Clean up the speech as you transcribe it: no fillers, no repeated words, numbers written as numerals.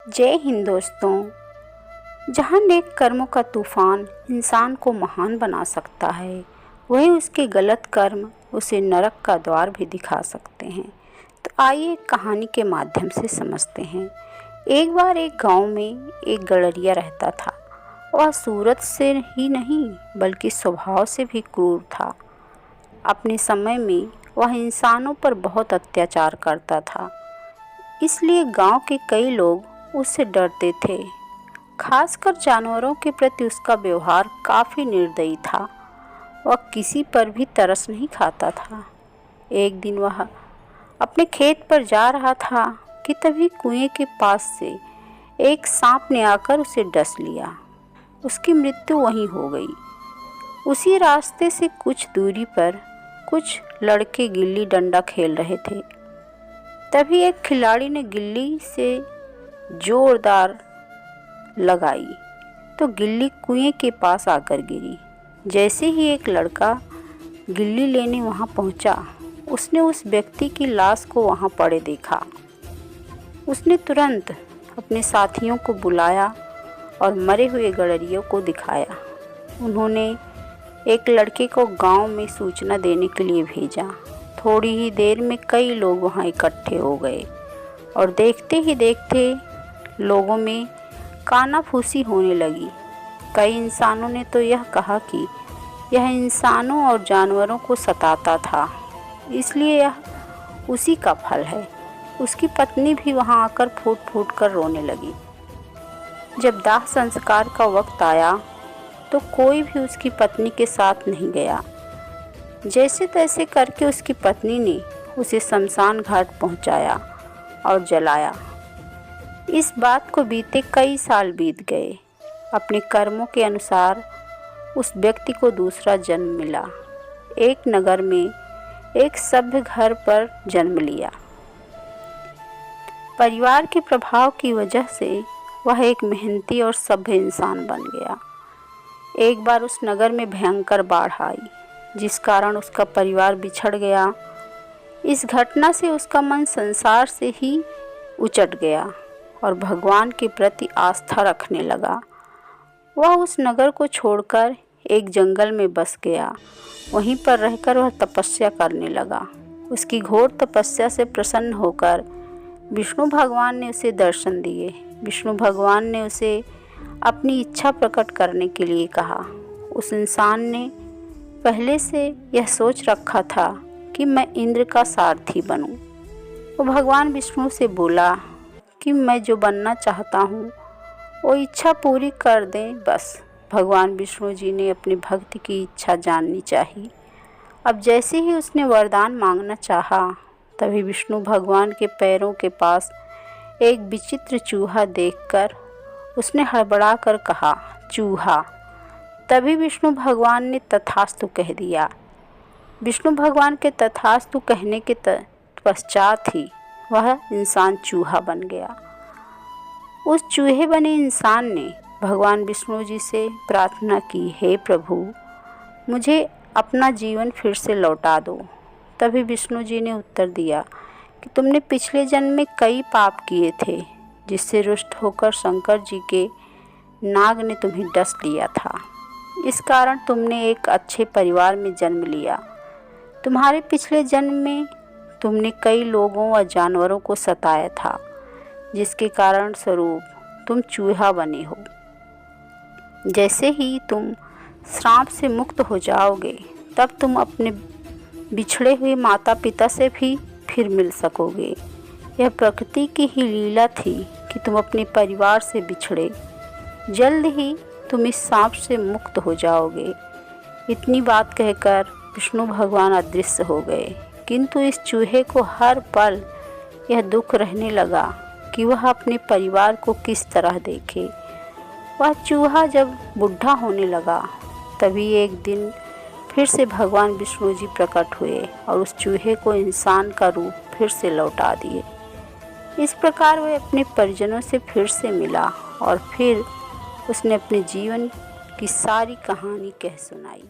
जय हिंद दोस्तों। जहाँ नेक कर्मों का तूफान इंसान को महान बना सकता है, वहीं उसके गलत कर्म उसे नरक का द्वार भी दिखा सकते हैं। तो आइए एक कहानी के माध्यम से समझते हैं। एक बार एक गांव में एक गडरिया रहता था। वह सूरत से ही नहीं बल्कि स्वभाव से भी क्रूर था। अपने समय में वह इंसानों पर बहुत अत्याचार करता था, इसलिए गांव के कई लोग उससे डरते थे। खासकर जानवरों के प्रति उसका व्यवहार काफ़ी निर्दयी था। वह किसी पर भी तरस नहीं खाता था। एक दिन वह अपने खेत पर जा रहा था कि तभी कुएं के पास से एक सांप ने आकर उसे डस लिया। उसकी मृत्यु वहीं हो गई। उसी रास्ते से कुछ दूरी पर कुछ लड़के गिल्ली डंडा खेल रहे थे। तभी एक खिलाड़ी ने गिल्ली से जोरदार लगाई तो गिल्ली कुएं के पास आकर गिरी। जैसे ही एक लड़का गिल्ली लेने वहां पहुंचा, उसने उस व्यक्ति की लाश को वहां पड़े देखा। उसने तुरंत अपने साथियों को बुलाया और मरे हुए गडरिये को दिखाया। उन्होंने एक लड़के को गांव में सूचना देने के लिए भेजा। थोड़ी ही देर में कई लोग वहां इकट्ठे हो गए और देखते ही देखते लोगों में कानाफूसी होने लगी। कई इंसानों ने तो यह कहा कि यह इंसानों और जानवरों को सताता था, इसलिए यह उसी का फल है। उसकी पत्नी भी वहां आकर फूट फूट कर रोने लगी। जब दाह संस्कार का वक्त आया तो कोई भी उसकी पत्नी के साथ नहीं गया। जैसे तैसे करके उसकी पत्नी ने उसे शमशान घाट पहुंचाया और जलाया। इस बात को बीते कई साल बीत गए। अपने कर्मों के अनुसार उस व्यक्ति को दूसरा जन्म मिला। एक नगर में एक सभ्य घर पर जन्म लिया। परिवार के प्रभाव की वजह से वह एक मेहनती और सभ्य इंसान बन गया। एक बार उस नगर में भयंकर बाढ़ आई, जिस कारण उसका परिवार बिछड़ गया। इस घटना से उसका मन संसार से ही उचट गया और भगवान के प्रति आस्था रखने लगा। वह उस नगर को छोड़कर एक जंगल में बस गया। वहीं पर रहकर वह तपस्या करने लगा। उसकी घोर तपस्या से प्रसन्न होकर विष्णु भगवान ने उसे दर्शन दिए। विष्णु भगवान ने उसे अपनी इच्छा प्रकट करने के लिए कहा। उस इंसान ने पहले से यह सोच रखा था कि मैं इंद्र का सारथी बनूं। वो भगवान विष्णु से बोला कि मैं जो बनना चाहता हूँ वो इच्छा पूरी कर दें बस। भगवान विष्णु जी ने अपने भक्त की इच्छा जाननी चाहिए। अब जैसे ही उसने वरदान मांगना चाहा, तभी विष्णु भगवान के पैरों के पास एक विचित्र चूहा देखकर उसने हड़बड़ा कर कहा, चूहा। तभी विष्णु भगवान ने तथास्तु कह दिया। विष्णु भगवान के तथास्तु कहने के पश्चात ही वह इंसान चूहा बन गया। उस चूहे बने इंसान ने भगवान विष्णु जी से प्रार्थना की, हे प्रभु, मुझे अपना जीवन फिर से लौटा दो। तभी विष्णु जी ने उत्तर दिया कि तुमने पिछले जन्म में कई पाप किए थे, जिससे रुष्ट होकर शंकर जी के नाग ने तुम्हें डस लिया था। इस कारण तुमने एक अच्छे परिवार में जन्म लिया। तुम्हारे पिछले जन्म में तुमने कई लोगों व जानवरों को सताया था, जिसके कारण स्वरूप तुम चूहा बने हो। जैसे ही तुम श्राप से मुक्त हो जाओगे, तब तुम अपने बिछड़े हुए माता पिता से भी फिर मिल सकोगे। यह प्रकृति की ही लीला थी कि तुम अपने परिवार से बिछड़े। जल्द ही तुम इस सांप से मुक्त हो जाओगे। इतनी बात कहकर विष्णु भगवान अदृश्य हो गए। किंतु इस चूहे को हर पल यह दुख रहने लगा कि वह अपने परिवार को किस तरह देखे। वह चूहा जब बूढ़ा होने लगा, तभी एक दिन फिर से भगवान विष्णु जी प्रकट हुए और उस चूहे को इंसान का रूप फिर से लौटा दिए। इस प्रकार वह अपने परिजनों से फिर से मिला और फिर उसने अपने जीवन की सारी कहानी कह सुनाई।